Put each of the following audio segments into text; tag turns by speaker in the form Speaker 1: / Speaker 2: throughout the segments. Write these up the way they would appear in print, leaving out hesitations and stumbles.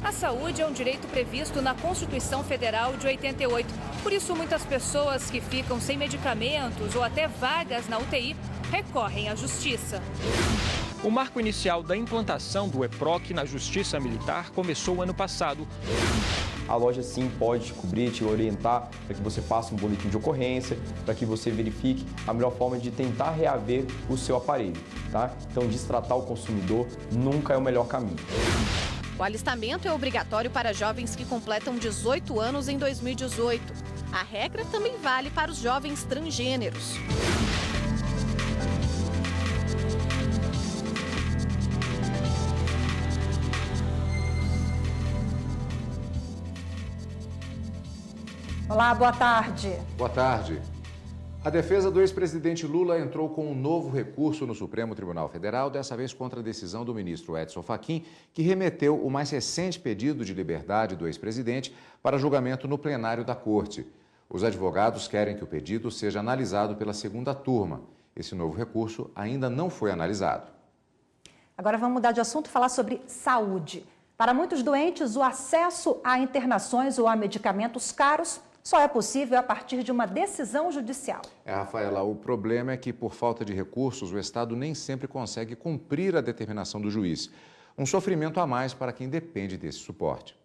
Speaker 1: A saúde é um direito previsto na Constituição Federal de 88. Por isso, muitas pessoas que ficam sem medicamentos ou até vagas na UTI recorrem à Justiça.
Speaker 2: O marco inicial da implantação do EPROC na Justiça Militar começou ano passado.
Speaker 3: A loja sim pode te cobrir, te orientar para que você faça um boletim de ocorrência, para que você verifique a melhor forma de tentar reaver o seu aparelho, tá? Então, destratar o consumidor nunca é o melhor caminho.
Speaker 4: O alistamento é obrigatório para jovens que completam 18 anos em 2018. A regra também vale para os jovens transgêneros.
Speaker 5: Olá, boa tarde.
Speaker 6: Boa tarde. A defesa do ex-presidente Lula entrou com um novo recurso no Supremo Tribunal Federal, dessa vez contra a decisão do ministro Edson Fachin, que remeteu o mais recente pedido de liberdade do ex-presidente para julgamento no plenário da Corte. Os advogados querem que o pedido seja analisado pela segunda turma. Esse novo recurso ainda não foi analisado.
Speaker 5: Agora vamos mudar de assunto e falar sobre saúde. Para muitos doentes, o acesso a internações ou a medicamentos caros só é possível a partir de uma decisão judicial.
Speaker 6: Rafaela, o problema é que, por falta de recursos, o Estado nem sempre consegue cumprir a determinação do juiz. Um sofrimento a mais para quem depende desse suporte.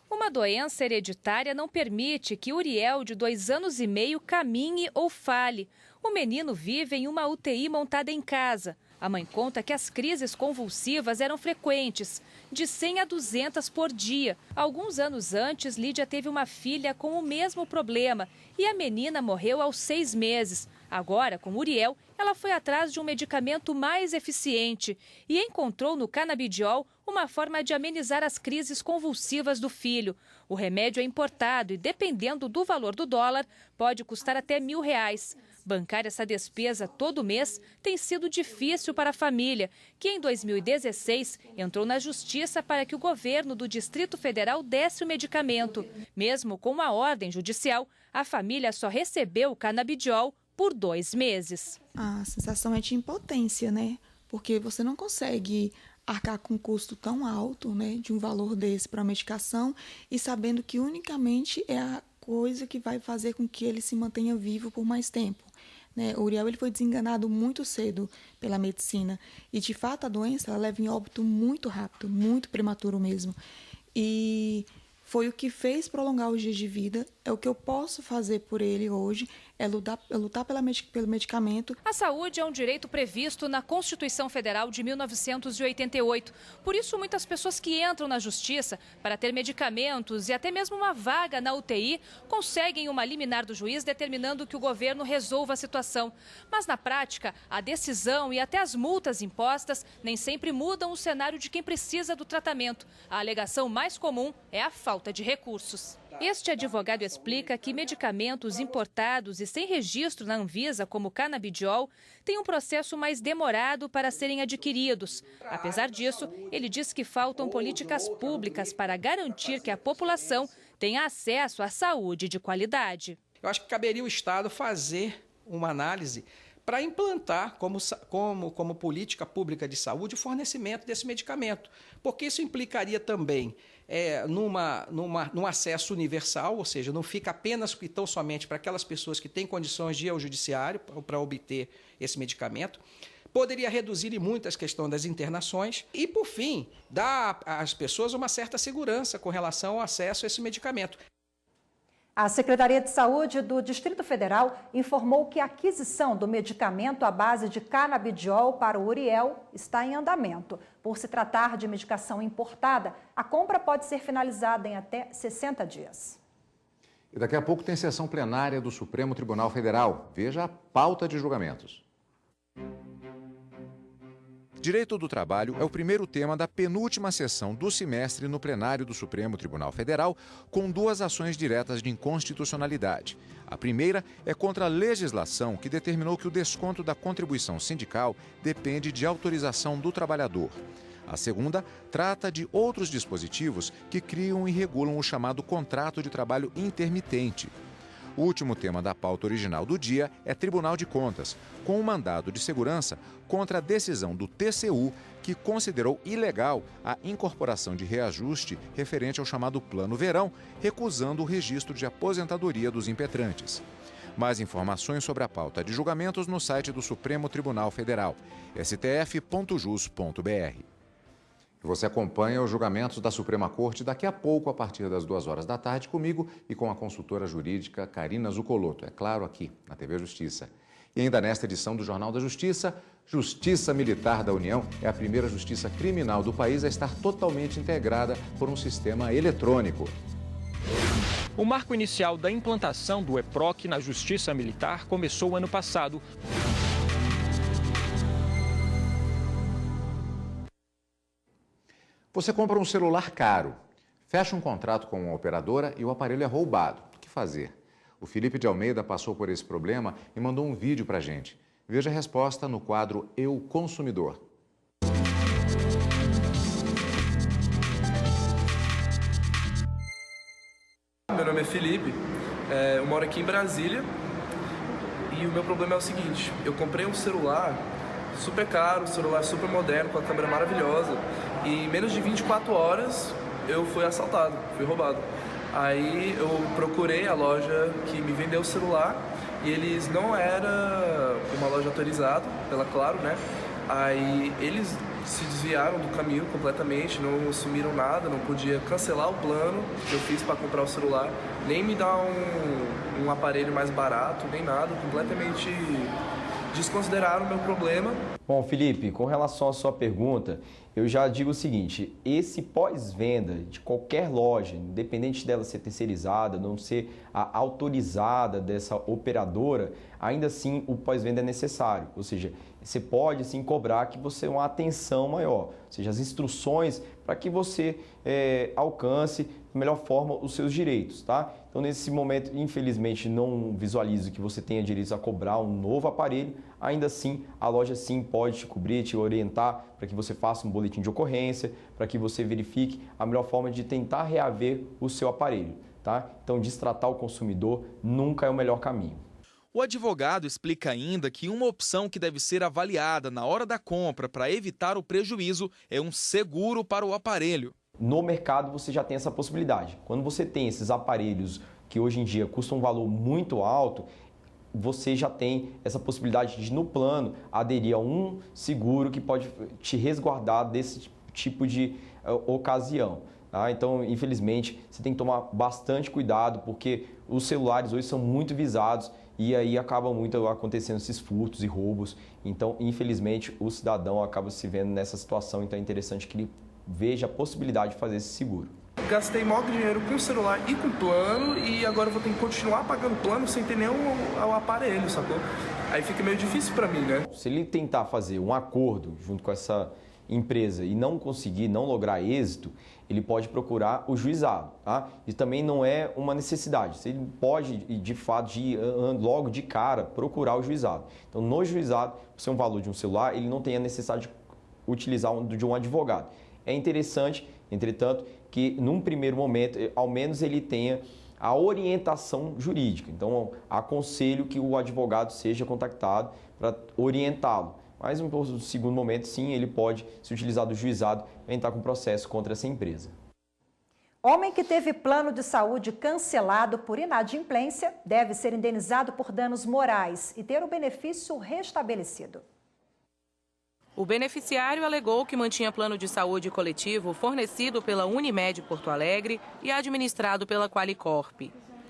Speaker 1: Uma doença hereditária não permite que Uriel, de 2 anos e meio, caminhe ou fale. O menino vive em uma UTI montada em casa. A mãe conta que as crises convulsivas eram frequentes, de 100 a 200 por dia. Alguns anos antes, Lídia teve uma filha com o mesmo problema e a menina morreu aos 6 meses. Agora, com Uriel, ela foi atrás de um medicamento mais eficiente e encontrou no canabidiol uma forma de amenizar as crises convulsivas do filho. O remédio é importado e, dependendo do valor do dólar, pode custar até R$1.000. Bancar essa despesa todo mês tem sido difícil para a família, que em 2016 entrou na justiça para que o governo do Distrito Federal desse o medicamento. Mesmo com uma ordem judicial, a família só recebeu o canabidiol por 2 meses.
Speaker 7: A sensação é de impotência, né? Porque você não consegue arcar com um custo tão alto, né, de um valor desse para a medicação e sabendo que unicamente é a coisa que vai fazer com que ele se mantenha vivo por mais tempo. O Uriel ele foi desenganado muito cedo pela medicina e, de fato, a doença ela leva em óbito muito rápido, muito prematuro mesmo. E foi o que fez prolongar os dias de vida. É o que eu posso fazer por ele hoje, é lutar pelo medicamento.
Speaker 1: A saúde é um direito previsto na Constituição Federal de 1988. Por isso, muitas pessoas que entram na justiça para ter medicamentos e até mesmo uma vaga na UTI conseguem uma liminar do juiz determinando que o governo resolva a situação. Mas, na prática, a decisão e até as multas impostas nem sempre mudam o cenário de quem precisa do tratamento. A alegação mais comum é a falta de recursos. Este advogado explica que medicamentos importados e sem registro na Anvisa, como o canabidiol, têm um processo mais demorado para serem adquiridos. Apesar disso, ele diz que faltam políticas públicas para garantir que a população tenha acesso à saúde de qualidade.
Speaker 8: Eu acho que caberia o Estado fazer uma análise para implantar como política pública de saúde o fornecimento desse medicamento, porque isso implicaria também num acesso universal, ou seja, não fica apenas e tão somente para aquelas pessoas que têm condições de ir ao judiciário para obter esse medicamento. Poderia reduzir muito a questão das internações e, por fim, dar às pessoas uma certa segurança com relação ao acesso a esse medicamento.
Speaker 5: A Secretaria de Saúde do Distrito Federal informou que a aquisição do medicamento à base de canabidiol para o Uriel está em andamento. Por se tratar de medicação importada, a compra pode ser finalizada em até 60 dias.
Speaker 6: E daqui a pouco tem sessão plenária do Supremo Tribunal Federal. Veja a pauta de julgamentos. Direito do trabalho é o primeiro tema da penúltima sessão do semestre no plenário do Supremo Tribunal Federal, com 2 ações diretas de inconstitucionalidade. A primeira é contra a legislação que determinou que o desconto da contribuição sindical depende de autorização do trabalhador. A segunda trata de outros dispositivos que criam e regulam o chamado contrato de trabalho intermitente. O último tema da pauta original do dia é Tribunal de Contas, com um mandado de segurança contra a decisão do TCU, que considerou ilegal a incorporação de reajuste referente ao chamado Plano Verão, recusando o registro de aposentadoria dos impetrantes. Mais informações sobre a pauta de julgamentos no site do Supremo Tribunal Federal, stf.jus.br. Você acompanha os julgamentos da Suprema Corte daqui a pouco, a partir das 14h comigo e com a consultora jurídica Karina Zucolotto, é claro, aqui na TV Justiça. E ainda nesta edição do Jornal da Justiça, Justiça Militar da União é a primeira justiça criminal do país a estar totalmente integrada por um sistema eletrônico.
Speaker 2: O marco inicial da implantação do EPROC na Justiça Militar começou ano passado.
Speaker 6: Você compra um celular caro, fecha um contrato com uma operadora e o aparelho é roubado. O que fazer? O Felipe de Almeida passou por esse problema e mandou um vídeo pra gente. Veja a resposta no quadro Eu Consumidor.
Speaker 9: Meu nome é Felipe, eu moro aqui em Brasília e o meu problema é o seguinte: eu comprei um celular super caro, um celular super moderno, com a câmera maravilhosa, e em menos de 24 horas eu fui assaltado, fui roubado. Aí eu procurei a loja que me vendeu o celular e eles não eram uma loja autorizada pela Claro, né? Aí eles se desviaram do caminho completamente, não assumiram nada, não podia cancelar o plano que eu fiz para comprar o celular, nem me dar um aparelho mais barato, nem nada, completamente desconsideraram o meu problema.
Speaker 3: Bom, Felipe, com relação à sua pergunta, eu já digo o seguinte: esse pós-venda de qualquer loja, independente dela ser terceirizada, não ser a autorizada dessa operadora, ainda assim o pós-venda é necessário. Ou seja, você pode sim cobrar que você tenha uma atenção maior, ou seja, as instruções para que você alcance da melhor forma os seus direitos, tá? Então, nesse momento, infelizmente, não visualizo que você tenha direito a cobrar um novo aparelho. Ainda assim, a loja sim pode te cobrir, te orientar para que você faça um boletim de ocorrência, para que você verifique a melhor forma de tentar reaver o seu aparelho, tá? Então, destratar o consumidor nunca é o melhor caminho.
Speaker 10: O advogado explica ainda que uma opção que deve ser avaliada na hora da compra para evitar o prejuízo é um seguro para o aparelho.
Speaker 3: No mercado você já tem essa possibilidade. Quando você tem esses aparelhos que hoje em dia custam um valor muito alto, você já tem essa possibilidade de, no plano, aderir a um seguro que pode te resguardar desse tipo de ocasião. Tá? Então, infelizmente, você tem que tomar bastante cuidado, porque os celulares hoje são muito visados e aí acaba muito acontecendo esses furtos e roubos. Então, infelizmente, o cidadão acaba se vendo nessa situação, então é interessante que ele veja a possibilidade de fazer esse seguro.
Speaker 9: Gastei maior dinheiro com celular e com plano e agora eu vou ter que continuar pagando plano sem ter nenhum aparelho, sacou? Aí fica meio difícil para mim, né?
Speaker 3: Se ele tentar fazer um acordo junto com essa empresa e não conseguir, não lograr êxito, ele pode procurar o juizado, tá? E também não é uma necessidade. Ele pode, de fato, logo de cara, procurar o juizado. Então, no juizado, por ser um valor de um celular, ele não tem a necessidade de utilizar de um advogado. É interessante, entretanto, que num primeiro momento, ao menos ele tenha a orientação jurídica. Então, aconselho que o advogado seja contactado para orientá-lo. Mas no segundo momento, sim, ele pode se utilizar do juizado para entrar com processo contra essa empresa.
Speaker 5: Homem que teve plano de saúde cancelado por inadimplência deve ser indenizado por danos morais e ter o benefício restabelecido.
Speaker 11: O beneficiário alegou que mantinha plano de saúde coletivo fornecido pela Unimed Porto Alegre e administrado pela Qualicorp.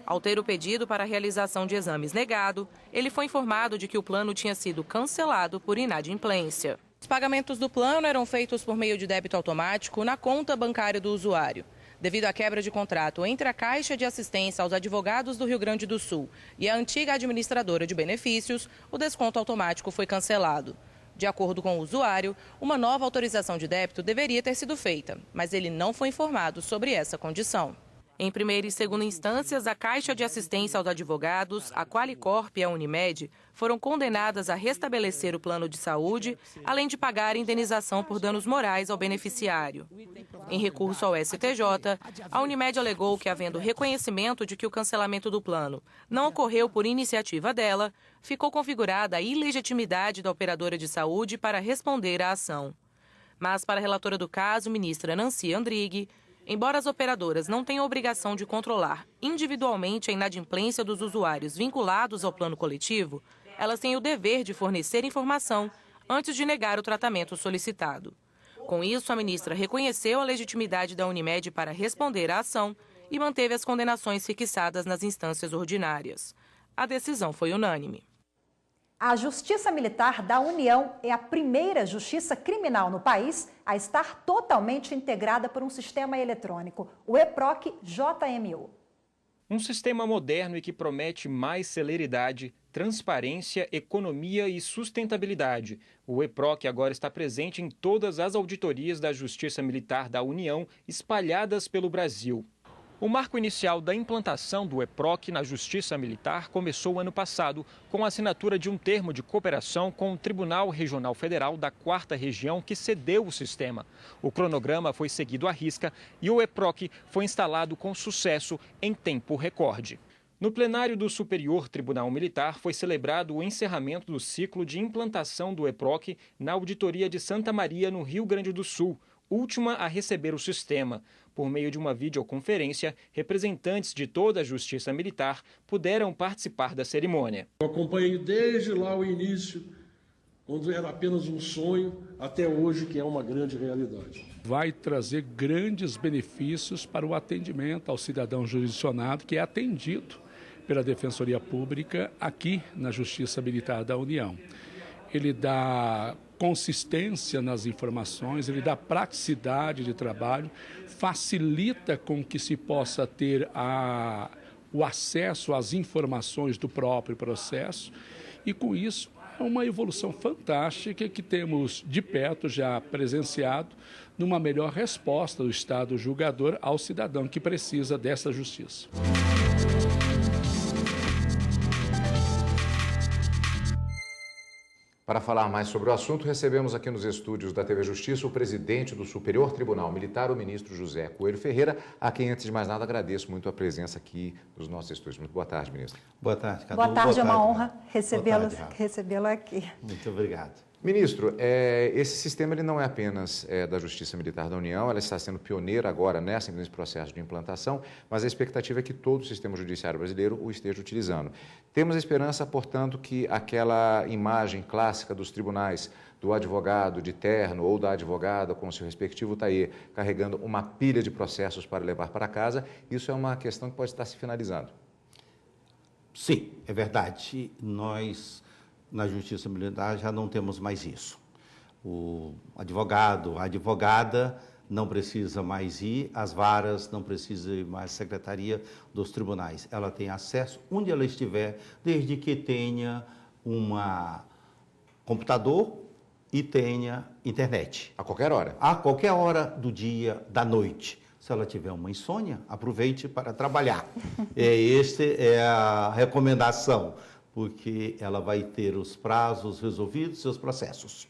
Speaker 11: Ao ter o pedido para a realização de exames negado, ele foi informado de que o plano tinha sido cancelado por inadimplência. Os pagamentos do plano eram feitos por meio de débito automático na conta bancária do usuário. Devido à quebra de contrato entre a Caixa de Assistência aos Advogados do Rio Grande do Sul e a antiga administradora de benefícios, o desconto automático foi cancelado. De acordo com o usuário, uma nova autorização de débito deveria ter sido feita, mas ele não foi informado sobre essa condição. Em primeira e segunda instâncias, a Caixa de Assistência aos Advogados, a Qualicorp e a Unimed foram condenadas a restabelecer o plano de saúde, além de pagar indenização por danos morais ao beneficiário. Em recurso ao STJ, a Unimed alegou que, havendo reconhecimento de que o cancelamento do plano não ocorreu por iniciativa dela, ficou configurada a ilegitimidade da operadora de saúde para responder à ação. Mas, para a relatora do caso, ministra Nancy Andrighi, embora as operadoras não tenham obrigação de controlar individualmente a inadimplência dos usuários vinculados ao plano coletivo, elas têm o dever de fornecer informação antes de negar o tratamento solicitado. Com isso, a ministra reconheceu a legitimidade da Unimed para responder à ação e manteve as condenações fixadas nas instâncias ordinárias. A decisão foi unânime.
Speaker 5: A Justiça Militar da União é a primeira justiça criminal no país a estar totalmente integrada por um sistema eletrônico, o EPROC-JMU.
Speaker 2: Um sistema moderno e que promete mais celeridade, transparência, economia e sustentabilidade. O EPROC agora está presente em todas as auditorias da Justiça Militar da União espalhadas pelo Brasil. O marco inicial da implantação do EPROC na Justiça Militar começou ano passado com a assinatura de um termo de cooperação com o Tribunal Regional Federal da 4ª Região, que cedeu o sistema. O cronograma foi seguido à risca e o EPROC foi instalado com sucesso em tempo recorde. No plenário do Superior Tribunal Militar foi celebrado o encerramento do ciclo de implantação do EPROC na Auditoria de Santa Maria, no Rio Grande do Sul, última a receber o sistema. Por meio de uma videoconferência, representantes de toda a Justiça Militar puderam participar da cerimônia.
Speaker 12: Eu acompanhei desde lá o início, quando era apenas um sonho, até hoje, que é uma grande realidade. Vai trazer grandes benefícios para o atendimento ao cidadão jurisdicionado, que é atendido pela Defensoria Pública aqui na Justiça Militar da União. Ele dá consistência nas informações, ele dá praticidade de trabalho, facilita com que se possa ter o acesso às informações do próprio processo e, com isso, é uma evolução fantástica que temos de perto já presenciado numa melhor resposta do Estado julgador ao cidadão que precisa dessa justiça.
Speaker 6: Para falar mais sobre o assunto, recebemos aqui nos estúdios da TV Justiça o presidente do Superior Tribunal Militar, o ministro José Coelho Ferreira, a quem, antes de mais nada, agradeço muito a presença aqui nos nossos estúdios. Muito boa tarde, ministro.
Speaker 13: Boa tarde, Cadu.
Speaker 5: Boa tarde, é uma honra recebê-lo aqui.
Speaker 13: Muito obrigado.
Speaker 6: Ministro, esse sistema ele não é apenas da Justiça Militar da União, ela está sendo pioneira agora nesse processo de implantação, mas a expectativa é que todo o sistema judiciário brasileiro o esteja utilizando. Temos a esperança, portanto, que aquela imagem clássica dos tribunais, do advogado de terno ou da advogada com o seu respectivo taie, carregando uma pilha de processos para levar para casa, isso é uma questão que pode estar se finalizando.
Speaker 13: Sim, é verdade. Nós, na Justiça Militar, já não temos mais isso. O advogado, a advogada não precisa mais ir às varas, não precisa ir mais à secretaria dos tribunais. Ela tem acesso onde ela estiver, desde que tenha um computador e tenha internet.
Speaker 6: A qualquer hora?
Speaker 13: A qualquer hora do dia, da noite. Se ela tiver uma insônia, aproveite para trabalhar. Esta é a recomendação, porque ela vai ter os prazos resolvidos, seus processos.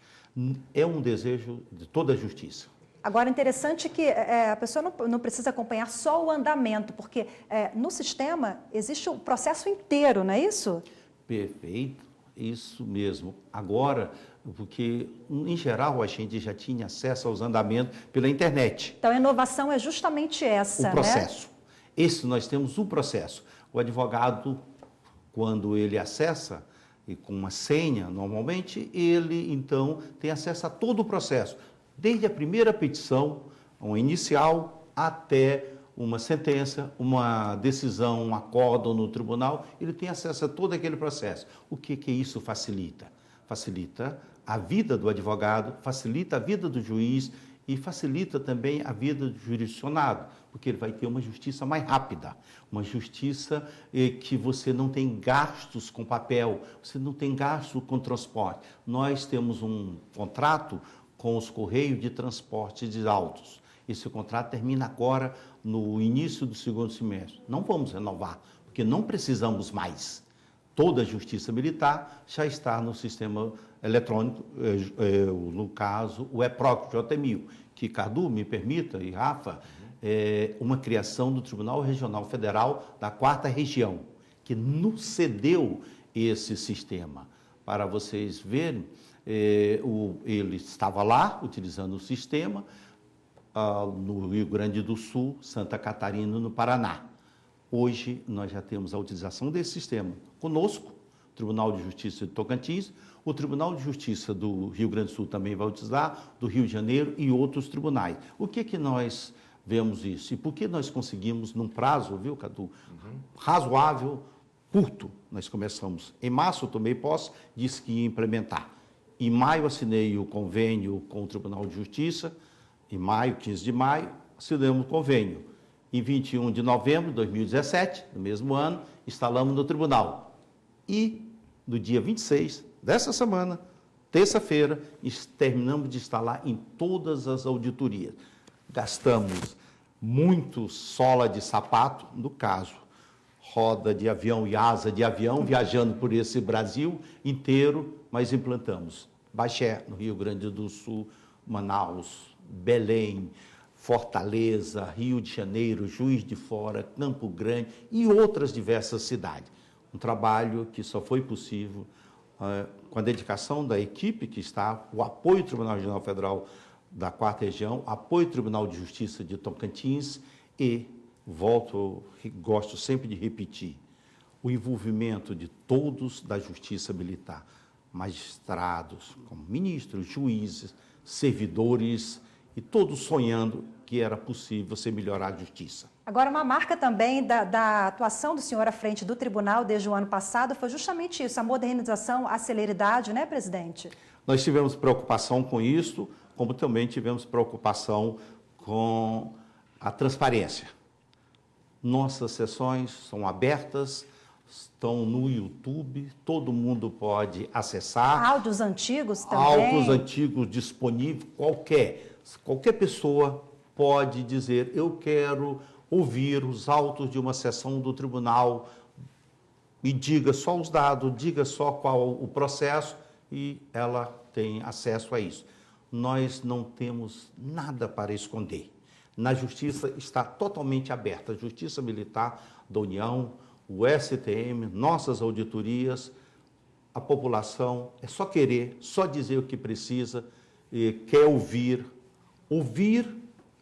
Speaker 13: É um desejo de toda a justiça.
Speaker 5: Agora, interessante que a pessoa não precisa acompanhar só o andamento, porque no sistema existe o processo inteiro, não é isso?
Speaker 13: Perfeito, isso mesmo. Agora, porque, em geral, a gente já tinha acesso aos andamentos pela internet.
Speaker 5: Então, a inovação é justamente essa,
Speaker 13: o processo. Né? Esse nós temos um processo. O advogado, quando ele acessa, e com uma senha, normalmente, ele, então, tem acesso a todo o processo, desde a primeira petição, uma inicial, até uma sentença, uma decisão, um acórdão no tribunal, ele tem acesso a todo aquele processo. O que isso facilita? Facilita a vida do advogado, facilita a vida do juiz e facilita também a vida do jurisdicionado, porque ele vai ter uma justiça mais rápida, uma justiça que você não tem gastos com papel, você não tem gasto com transporte. Nós temos um contrato com os Correios de Transporte de Autos. Esse contrato termina agora no início do segundo semestre. Não vamos renovar, porque não precisamos mais. Toda a Justiça Militar já está no sistema eletrônico, no caso, o EPROC J1000, que, Cadu, me permita, e Rafa, é uma criação do Tribunal Regional Federal da 4ª Região, que nos cedeu esse sistema. Para vocês verem, ele estava lá, utilizando o sistema, no Rio Grande do Sul, Santa Catarina, no Paraná. Hoje, nós já temos a utilização desse sistema conosco, o Tribunal de Justiça de Tocantins, o Tribunal de Justiça do Rio Grande do Sul também vai utilizar, do Rio de Janeiro e outros tribunais. O que nós vemos isso? E por que nós conseguimos, num prazo, viu, Cadu, razoável, curto, nós começamos. Em março, eu tomei posse, disse que ia implementar. Em maio, assinei o convênio com o Tribunal de Justiça. Em maio, 15 de maio, assinamos o convênio. Em 21 de novembro de 2017, no mesmo ano, instalamos no tribunal. E, no dia 26 dessa semana, terça-feira, terminamos de instalar em todas as auditorias. Gastamos muito sola de sapato, no caso, roda de avião e asa de avião, viajando por esse Brasil inteiro, mas implantamos Baxé, no Rio Grande do Sul, Manaus, Belém, Fortaleza, Rio de Janeiro, Juiz de Fora, Campo Grande e outras diversas cidades. Um trabalho que só foi possível com a dedicação da equipe que está, o apoio do Tribunal Regional Federal da 4ª Região, apoio do Tribunal de Justiça de Tocantins e, gosto sempre de repetir, o envolvimento de todos da Justiça Militar, magistrados, como ministros, juízes, servidores, e todos sonhando que era possível você melhorar a justiça.
Speaker 5: Agora, uma marca também da atuação do senhor à frente do tribunal desde o ano passado foi justamente isso, a modernização, a celeridade, né, presidente?
Speaker 13: Nós tivemos preocupação com isso, como também tivemos preocupação com a transparência. Nossas sessões são abertas, estão no YouTube, todo mundo pode acessar.
Speaker 5: Áudios antigos também?
Speaker 13: Áudios antigos disponíveis, qualquer pessoa pode dizer, eu quero ouvir os autos de uma sessão do tribunal e diga só os dados, diga só qual o processo e ela tem acesso a isso. Nós não temos nada para esconder. Na Justiça está totalmente aberta, a Justiça Militar da União, o STM, nossas auditorias, a população é só querer, só dizer o que precisa, quer ouvir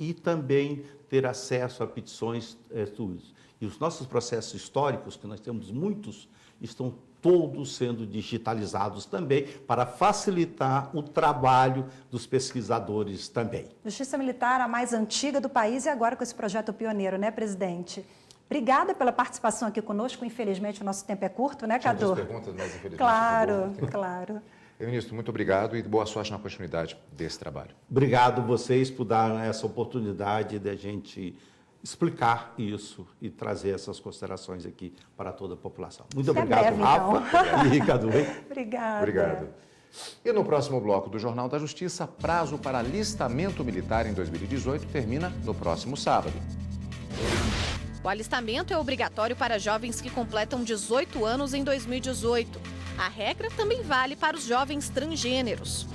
Speaker 13: e também ter acesso a petições suas. E os nossos processos históricos, que nós temos muitos, estão todos sendo digitalizados também para facilitar o trabalho dos pesquisadores também.
Speaker 5: Justiça Militar, a mais antiga do país e agora com esse projeto pioneiro, né, presidente? Obrigada pela participação aqui conosco. Infelizmente, o nosso tempo é curto, né, Cadu?
Speaker 6: Tinha 2 perguntas, mas infelizmente...
Speaker 5: Claro, claro.
Speaker 6: Ministro, muito obrigado e boa sorte na continuidade desse trabalho.
Speaker 13: Obrigado vocês por dar essa oportunidade de a gente explicar isso e trazer essas considerações aqui para toda a população. Muito obrigado,
Speaker 5: breve,
Speaker 13: Rafa
Speaker 5: então.
Speaker 6: e
Speaker 13: Cadu.
Speaker 5: Obrigada.
Speaker 6: Obrigado. E no próximo bloco do Jornal da Justiça, prazo para alistamento militar em 2018 termina no próximo sábado.
Speaker 4: O alistamento é obrigatório para jovens que completam 18 anos em 2018. A regra também vale para os jovens transgêneros.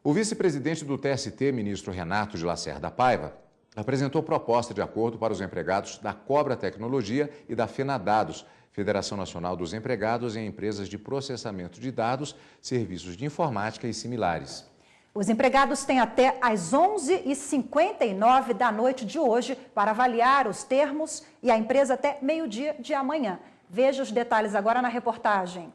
Speaker 6: O vice-presidente do TST, ministro Renato de Lacerda Paiva, apresentou proposta de acordo para os empregados da Cobra Tecnologia e da FENADADOS, Federação Nacional dos Empregados em Empresas de Processamento de Dados, Serviços de Informática e similares.
Speaker 5: Os empregados têm até às 11h59 da noite de hoje para avaliar os termos e a empresa até meio-dia de amanhã. Veja os detalhes agora na reportagem.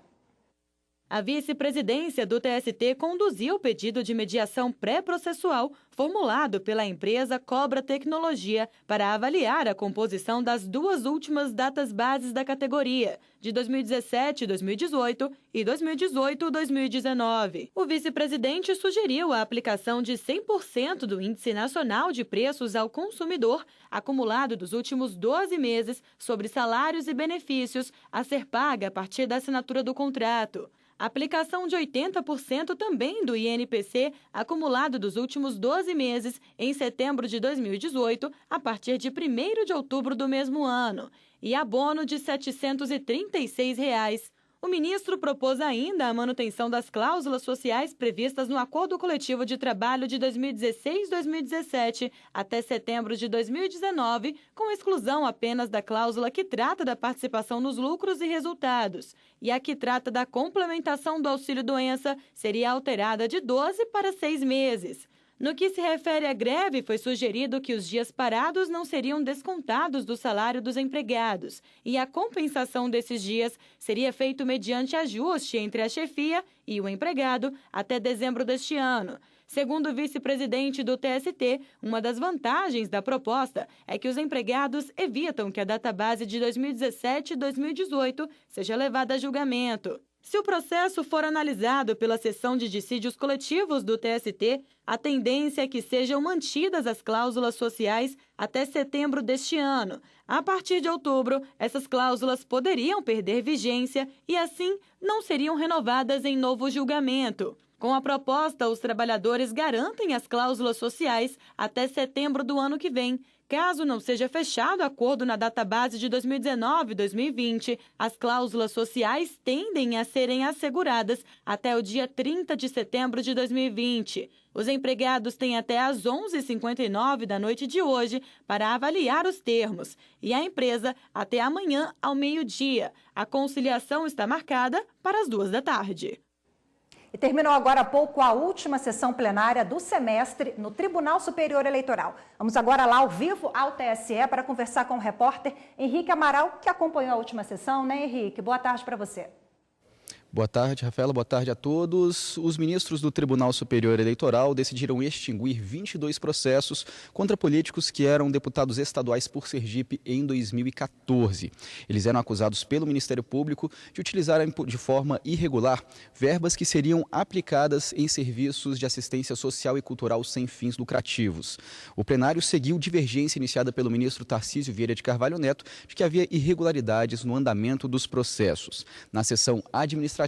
Speaker 14: A vice-presidência do TST conduziu o pedido de mediação pré-processual formulado pela empresa Cobra Tecnologia para avaliar a composição das duas últimas datas bases da categoria, de 2017-2018 e 2018-2019. O vice-presidente sugeriu a aplicação de 100% do Índice Nacional de Preços ao Consumidor, acumulado dos últimos 12 meses, sobre salários e benefícios, a ser paga a partir da assinatura do contrato. A aplicação de 80% também do INPC, acumulado dos últimos 12 meses, em setembro de 2018, a partir de 1º de outubro do mesmo ano. E abono de R$ 736. O ministro propôs ainda a manutenção das cláusulas sociais previstas no Acordo Coletivo de Trabalho de 2016-2017 até setembro de 2019, com exclusão apenas da cláusula que trata da participação nos lucros e resultados. E a que trata da complementação do auxílio-doença seria alterada de 12 para 6 meses. No que se refere à greve, foi sugerido que os dias parados não seriam descontados do salário dos empregados e a compensação desses dias seria feito mediante ajuste entre a chefia e o empregado até dezembro deste ano. Segundo o vice-presidente do TST, uma das vantagens da proposta é que os empregados evitam que a data base de 2017 e 2018 seja levada a julgamento. Se o processo for analisado pela seção de dissídios coletivos do TST, a tendência é que sejam mantidas as cláusulas sociais até setembro deste ano. A partir de outubro, essas cláusulas poderiam perder vigência e, assim, não seriam renovadas em novo julgamento. Com a proposta, os trabalhadores garantem as cláusulas sociais até setembro do ano que vem. Caso não seja fechado acordo na data base de 2019 e 2020, as cláusulas sociais tendem a serem asseguradas até o dia 30 de setembro de 2020. Os empregados têm até às 11h59 da noite de hoje para avaliar os termos e a empresa até amanhã ao meio-dia. A conciliação está marcada para as 2 da tarde.
Speaker 5: E terminou agora há pouco a última sessão plenária do semestre no Tribunal Superior Eleitoral. Vamos agora lá ao vivo ao TSE para conversar com o repórter Henrique Amaral, que acompanhou a última sessão, né, Henrique? Boa tarde para você.
Speaker 15: Boa tarde, Rafaela. Boa tarde a todos. Os ministros do Tribunal Superior Eleitoral decidiram extinguir 22 processos contra políticos que eram deputados estaduais por Sergipe em 2014. Eles eram acusados pelo Ministério Público de utilizarem de forma irregular verbas que seriam aplicadas em serviços de assistência social e cultural sem fins lucrativos. O plenário seguiu divergência iniciada pelo ministro Tarcísio Vieira de Carvalho Neto de que havia irregularidades no andamento dos processos. Na sessão administrativa,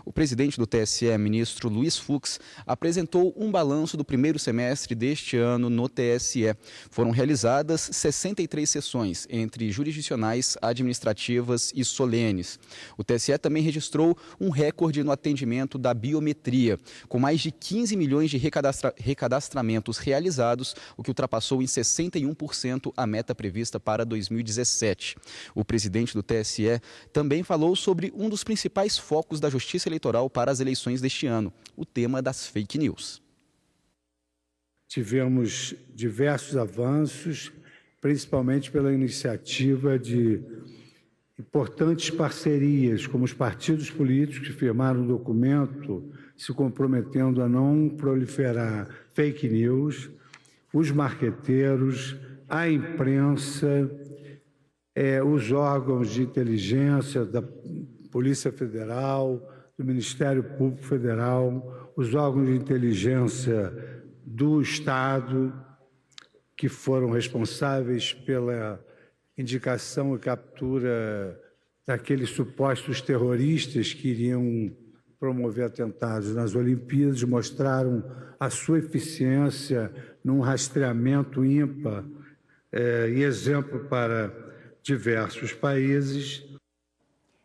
Speaker 15: o presidente do TSE, ministro Luiz Fux, apresentou um balanço do primeiro semestre deste ano no TSE. Foram realizadas 63 sessões, entre jurisdicionais, administrativas e solenes. O TSE também registrou um recorde no atendimento da biometria, com mais de 15 milhões de recadastramentos realizados, o que ultrapassou em 61% a meta prevista para 2017. O presidente do TSE também falou sobre um dos principais focos da Justiça Eleitoral para as eleições deste ano, o tema das fake news.
Speaker 16: Tivemos diversos avanços, principalmente pela iniciativa de importantes parcerias, como os partidos políticos que firmaram um documento se comprometendo a não proliferar fake news, os marqueteiros, a imprensa, os órgãos de inteligência da Polícia Federal, do Ministério Público Federal, os órgãos de inteligência do Estado, que foram responsáveis pela indicação e captura daqueles supostos terroristas que iriam promover atentados nas Olimpíadas, mostraram a sua eficiência num rastreamento ímpar e exemplo para diversos países.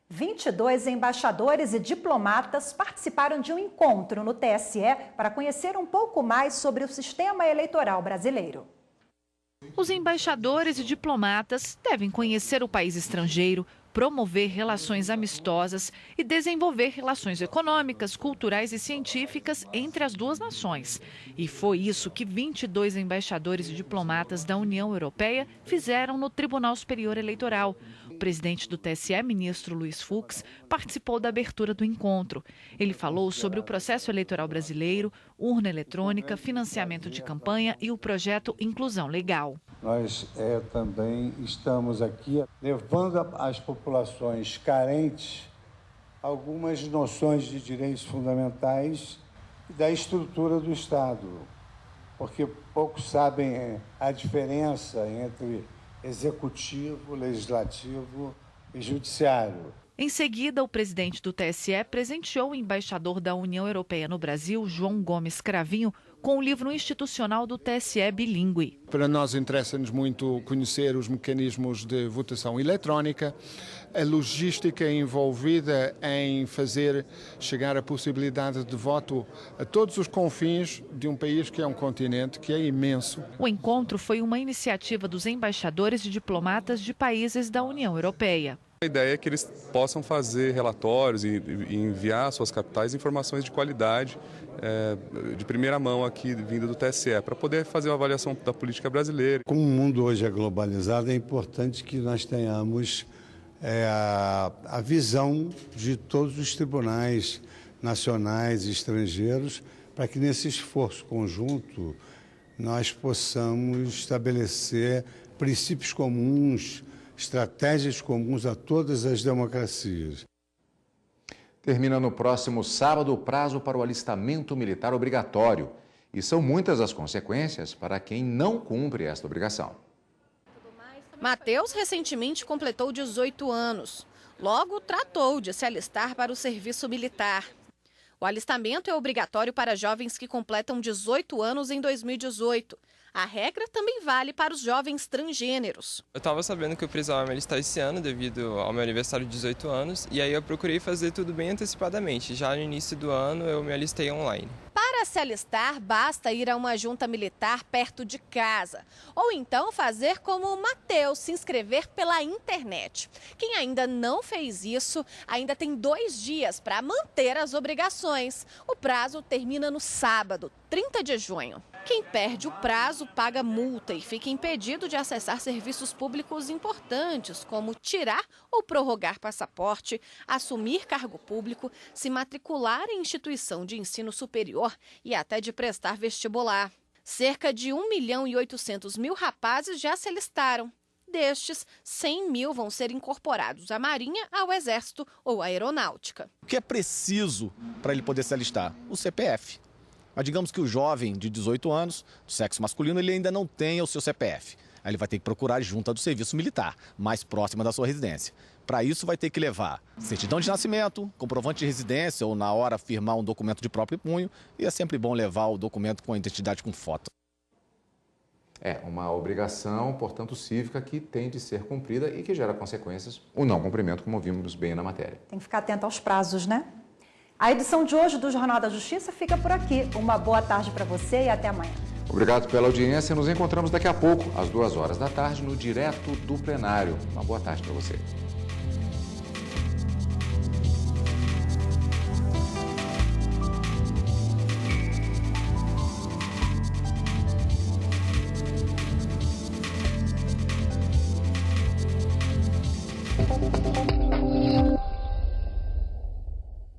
Speaker 5: 22 embaixadores e diplomatas participaram de um encontro no TSE para conhecer um pouco mais sobre o sistema eleitoral brasileiro.
Speaker 1: Os embaixadores e diplomatas devem conhecer o país estrangeiro, promover relações amistosas e desenvolver relações econômicas, culturais e científicas entre as duas nações. E foi isso que 22 embaixadores e diplomatas da União Europeia fizeram no Tribunal Superior Eleitoral.
Speaker 17: O presidente do TSE, ministro Luiz Fux, participou da abertura do encontro. Ele falou sobre o processo eleitoral brasileiro, urna eletrônica, financiamento de campanha e o projeto Inclusão Legal.
Speaker 18: Nós também estamos aqui levando às populações carentes algumas noções de direitos fundamentais e da estrutura do Estado, porque poucos sabem a diferença entre executivo, legislativo e judiciário.
Speaker 17: Em seguida, o presidente do TSE presenteou o embaixador da União Europeia no Brasil, João Gomes Cravinho, com o livro institucional do TSE bilíngue.
Speaker 19: Para nós interessa-nos muito conhecer os mecanismos de votação eletrónica, a logística envolvida em fazer chegar a possibilidade de voto a todos os confins de um país que é um continente, que é imenso.
Speaker 17: O encontro foi uma iniciativa dos embaixadores e diplomatas de países da União Europeia.
Speaker 20: A ideia é que eles possam fazer relatórios e enviar às suas capitais informações de qualidade, de primeira mão aqui, vindo do TSE, para poder fazer uma avaliação da política brasileira.
Speaker 16: Como o mundo hoje é globalizado, é importante que nós tenhamos a visão de todos os tribunais nacionais e estrangeiros, para que nesse esforço conjunto nós possamos estabelecer princípios comuns, estratégias comuns a todas as democracias.
Speaker 6: Termina no próximo sábado o prazo para o alistamento militar obrigatório. E são muitas as consequências para quem não cumpre esta obrigação.
Speaker 4: Matheus recentemente completou 18 anos. Logo, tratou de se alistar para o serviço militar. O alistamento é obrigatório para jovens que completam 18 anos em 2018. A regra também vale para os jovens transgêneros.
Speaker 21: Eu estava sabendo que eu precisava me alistar esse ano devido ao meu aniversário de 18 anos e aí eu procurei fazer tudo bem antecipadamente. Já no início do ano eu me alistei online.
Speaker 4: Para se alistar, basta ir a uma junta militar perto de casa. Ou então fazer como o Matheus, se inscrever pela internet. Quem ainda não fez isso, ainda tem 2 dias para manter as obrigações. O prazo termina no sábado, 30 de junho. Quem perde o prazo paga multa e fica impedido de acessar serviços públicos importantes, como tirar ou prorrogar passaporte, assumir cargo público, se matricular em instituição de ensino superior e até de prestar vestibular. Cerca de 1.800.000 rapazes já se alistaram. Destes, 100 mil vão ser incorporados à Marinha, ao Exército ou à Aeronáutica.
Speaker 22: O que é preciso para ele poder se alistar? O CPF. Mas digamos que o jovem de 18 anos, do sexo masculino, ele ainda não tenha o seu CPF. Aí ele vai ter que procurar a junta do serviço militar, mais próxima da sua residência. Para isso vai ter que levar certidão de nascimento, comprovante de residência ou na hora firmar um documento de próprio punho. E é sempre bom levar o documento com a identidade com foto.
Speaker 6: É uma obrigação, portanto, cívica que tem de ser cumprida e que gera consequências, o não cumprimento, como vimos bem na matéria.
Speaker 5: Tem que ficar atento aos prazos, né? A edição de hoje do Jornal da Justiça fica por aqui. Uma boa tarde para você e até amanhã.
Speaker 6: Obrigado pela audiência. Nos encontramos daqui a pouco, às 2 horas da tarde, no Direto do Plenário. Uma boa tarde para você.